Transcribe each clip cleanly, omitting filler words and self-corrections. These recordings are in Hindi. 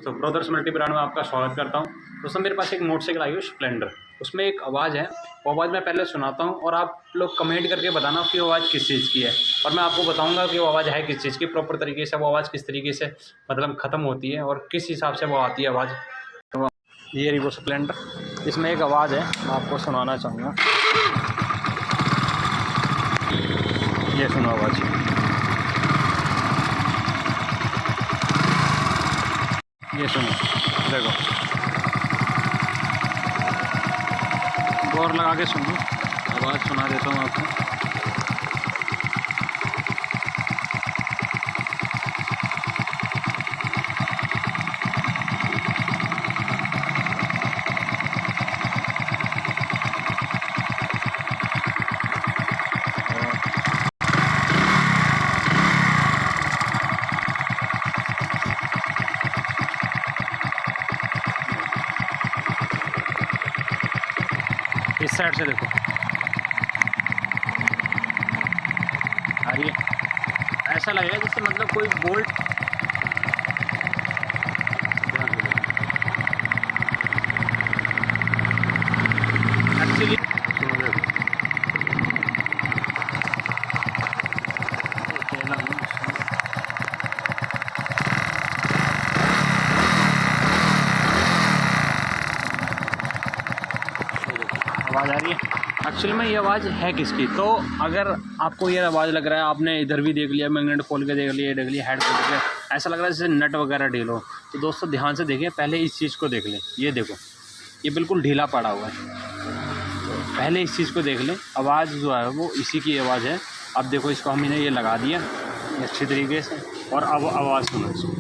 दोस्तों ब्रदर्स मल्टी ब्रांड में आपका स्वागत करता हूं। दोस्तों मेरे पास एक मोटरसाइकिल आई है स्प्लेंडर, उसमें एक आवाज़ है, वो आवाज़ मैं पहले सुनाता हूं और आप लोग कमेंट करके बताना कि वो आवाज़ किस चीज़ की है, और मैं आपको बताऊंगा कि वो आवाज़ है किस चीज़ की, प्रॉपर तरीके से वो आवाज़ किस तरीके से मतलब ख़त्म होती है और किस हिसाब से वो आती है आवाज़। तो ये रही वो स्प्लेंडर, इसमें एक आवाज़ है, मैं आपको सुनाना चाहूँगा। ये सुनो आवाज़, ये सुनो, देखो गौर लगा के सुनो, आवाज़ सुना देता हूँ आपको। इस साइड से देखो आ रही है, ऐसा लगेगा जैसे मतलब कोई बोल्ट, एक्चुअली आवाज़ आ रही है। एक्चुअली में ये आवाज़ है किसकी, तो अगर आपको ये आवाज़ लग रहा है, आपने इधर भी देख लिया, मैग्नेट खोल के देख लिया, हेड खोल के, ऐसा लग रहा है जैसे नट वगैरह ढील हो, तो दोस्तों ध्यान से देखिए, पहले इस चीज़ को देख लें। ये देखो, ये बिल्कुल ढीला पड़ा हुआ है, तो पहले इस चीज़ को देख लें। आवाज़ जो है वो इसी की आवाज़ है। अब देखो, इसको हमने ये लगा दिया अच्छी तरीके से, और अब आवाज़ सुनो इसको,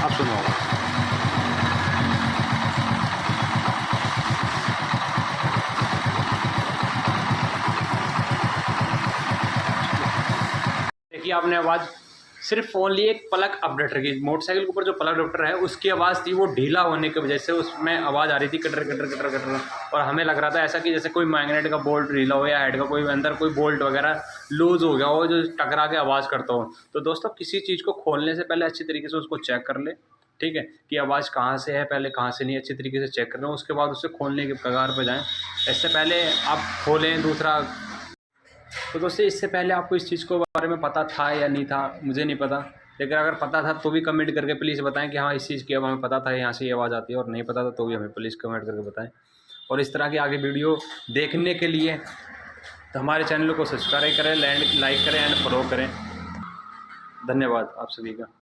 अब सुनो। देखिए आपने आवाज़ सिर्फ ओनली एक प्लग अपडेटर की, मोटरसाइकिल के ऊपर जो प्लग अपडेटर है उसकी आवाज़ थी, वो ढीला होने की वजह से उसमें आवाज़ आ रही थी कटर कटर कटर कटर, और हमें लग रहा था ऐसा कि जैसे कोई मैग्नेट का बोल्ट ढीला हो या हेड का कोई अंदर कोई बोल्ट वगैरह लूज़ हो गया हो जो टकरा के आवाज़ करता हो। तो दोस्तों किसी चीज़ को खोलने से पहले अच्छी तरीके से उसको चेक कर ले, ठीक है, कि आवाज़ कहाँ से है, पहले कहाँ से नहीं, अच्छी तरीके से चेक कर लें, उसके बाद उसे खोलने के कगार पर जाएँ। इससे पहले आप खोलें। दूसरा, तो दोस्तों इससे पहले आपको इस चीज़ को बारे में पता था या नहीं था, मुझे नहीं पता, लेकिन अगर पता था तो भी कमेंट करके प्लीज़ बताएं कि हाँ इस चीज़ की अब हमें पता था, यहाँ से ये आवाज़ आती है, और नहीं पता था तो भी हमें प्लीज़ कमेंट करके बताएं। और इस तरह की आगे वीडियो देखने के लिए तो हमारे चैनल को सब्सक्राइब करें, लाइक करें एंड फॉलो करें। धन्यवाद आप सभी का।